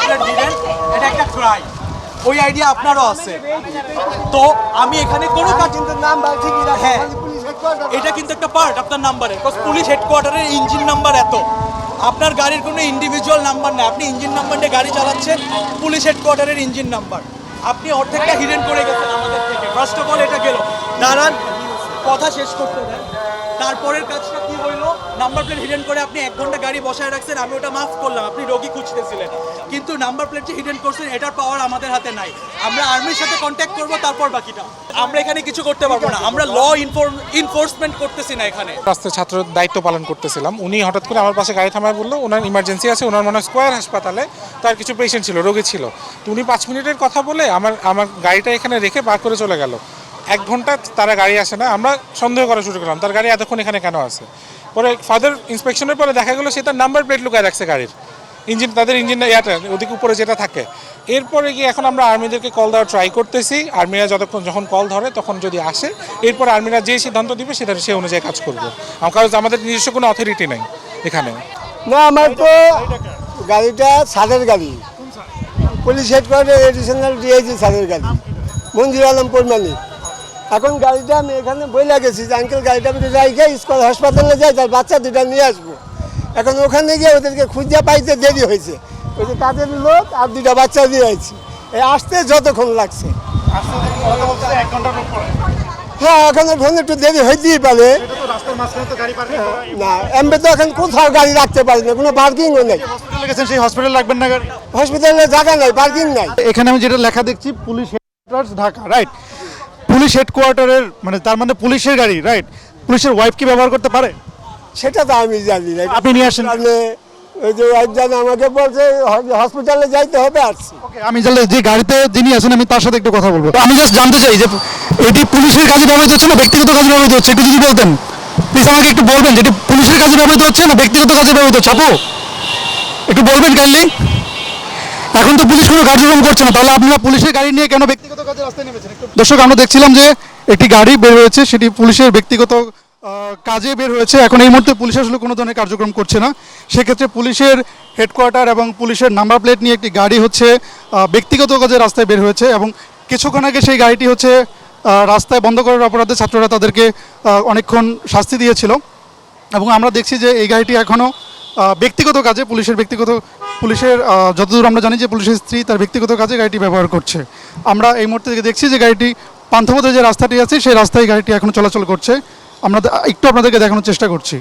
Plate hidden, এটা একটা crime. ওই আইডিয়া আপনারও আছে। তো আমি এখানে কোনো কাজ নাম্বার ঠিকই রাখে, হ্যাঁ, খালি পুলিশ হেডকোয়ার্টার। এটা কিন্তু একটা পার্ট আপনার নাম্বারের, বিকজ পুলিশ হেডকোয়ার্টারের ইঞ্জিন নাম্বার এত। আপনার গাড়ির কোনো ইন্ডিভিজুয়াল নাম্বার নেই, আপনি ইঞ্জিন নাম্বার নিয়ে গাড়ি চালাচ্ছেন, পুলিশ হেডকোয়ার্টারের ইঞ্জিন নাম্বার। আপনি অর্ধেকটা হিডেন করে গেছেন আমাদের থেকে। ফার্স্ট অফ অল এটা গেল, দাঁড়ান কথা শেষ করতে দেন। তারপরের কাজটা কি হইলো, নাম্বার প্লেট হিডেন করে আপনি 1 ঘন্টা গাড়ি বসায় রাখছেন, আমি ওটা মাফ করলাম, আপনি রোগী খুঁজতেছিলেন। কিন্তু নাম্বার প্লেট যে হিডেন করছেন এটার পাওয়ার আমাদের হাতে নাই। আমরা আর্মির সাথে কন্ট্যাক্ট করব, তারপর বাকিটা। আমরা এখানে কিছু করতে পারবো না, আমরা ল ইনফোর্সমেন্ট করতেছি না এখানে। রাস্তায় ছাত্র দায়িত্ব পালন করতেছিলাম, উনি হঠাৎ করে আমার পাশে গাড়ি থামায় বললো ওনার ইমার্জেন্সি আছে, ওনার মনে হয় স্কোয়ার হাসপাতালে তার কিছু পেশেন্ট ছিল, রোগী ছিল। তো উনি 5 মিনিটের কথা বলে আমার গাড়িটা এখানে রেখে পার করে চলে গেল। 1 ঘন্টা তারা গাড়ি আসে না, আমরা সন্দেহ করা শুরু করলাম তার গাড়ি এতক্ষণ এখানে কেন আছে। পরে ফার্দার ইন্সপেকশনের পরে দেখা গেলো সে তার নাম্বার প্লেট লুকায় রাখছে গাড়ির, ইঞ্জিন, তাদের ইঞ্জিন ইয়াটা ওদিকে উপরে যেটা থাকে। এরপরে গিয়ে এখন আমরা আর্মিদেরকে কল দেওয়ার ট্রাই করতেছি, আর্মিরা যখন কল ধরে তখন যদি আসে, এরপর আর্মিরা যে সিদ্ধান্ত দিবে সেটা সে অনুযায়ী কাজ করবো। কারণ আমাদের নিজস্ব কোনো অথরিটি নেই এখানে। না, আমার তো গাড়িটা সাদের গাড়ি, পুলিশ হেডকোয়ার্টার এডিশনাল ডিআইজি সাদের গাড়ি, মঞ্জুর আলম পরমানি। এখন গাড়িটা আমি এখানে বইলা গেছি যে আঙ্কেল গাড়িটা আমি রাইখে স্কুল হাসপাতালে যাই, তার বাচ্চা দুটা নিয়ে আসবো। এখন ওখানে গিয়ে ওদেরকে খুঁজে পাইতে দেরি হয়েছে, ওই যে কাজের লোক আর 2টা বাচ্চা দিয়ে আইছি, এই আসতে যতক্ষণ লাগছে। হ্যাঁ, এখন ফোন একটু দেরি হইতেই পারে। না, এমনি তো এখন কোথাও গাড়ি রাখতে পারি না, কোনো পার্কিংও নেই। সেই হসপিটাল রাখবেন না গাড়ি? হসপিটালে জায়গা নাই, পার্কিং নাই। এখানে আমি যেটা লেখা দেখছি police headquarter Dhaka, right? Police হেডকোয়ার্টারের মানে তার মানে পুলিশের গাড়ি, রাইট? পুলিশের ওয়াইফ কি ব্যবহার করতে পারে? সেটা তো আমি জানি না। আপনি নিয়ে আসেন। ওই যে ওয়াইফ জানে আমাকে বলছে হসপিটালে যাইতে হবে, আসছি। আমি জানলে যে গাড়িতে যিনি আছেন আমি তার সাথে একটু কথা বলবো। আমি জাস্ট জানতে চাই যে এটি পুলিশের কাজে ব্যবহৃত হচ্ছে না ব্যক্তিগত কাজে ব্যবহৃত হচ্ছে, একটু যদি বলতেন প্লিজ। আমাকে একটু বলবেন যেটি পুলিশের কাজে ব্যবহৃত হচ্ছে না ব্যক্তিগত কাজে ব্যবহৃত হচ্ছে, আপু একটু বলবেন কাইন্ডলি। এখন তো পুলিশ কোনো কার্যক্রম করছে না, তাহলে আপনারা পুলিশের গাড়ি নিয়ে কেন ব্যক্তিগত কাজে রাস্তায় নেমেছেন? দর্শক, আমরা দেখছিলাম যে একটি গাড়ি বের হয়েছে, সেটি পুলিশের ব্যক্তিগত কাজে বের হয়েছে। এখন এই মুহূর্তে পুলিশ আসলে কোনো ধরনের কার্যক্রম করছে না। সেক্ষেত্রে পুলিশের হেডকোয়ার্টার এবং পুলিশের নাম্বার প্লেট নিয়ে একটি গাড়ি হচ্ছে ব্যক্তিগত কাজে রাস্তায় বের হয়েছে, এবং কিছুক্ষণ আগে সেই গাড়িটি হচ্ছে রাস্তায় বন্ধ করার অপরাধে ছাত্ররা তাদেরকে অনেকক্ষণ শাস্তি দিয়েছিল। এবং আমরা দেখছি যে এই গাড়িটি এখনও ব্যক্তিগত কাজে পুলিশের যতদূর আমরা জানি যে পুলিশের স্ত্রী তার ব্যক্তিগত কাজে গাড়িটি ব্যবহার করছে। আমরা এই মুহূর্তে দেখছি যে গাড়িটি পান্থপথে যে রাস্তাটি আছে সেই রাস্তায় গাড়িটি এখনও চলাচল করছে। আমরা একটু আপনাদেরকে দেখানোর চেষ্টা করছি।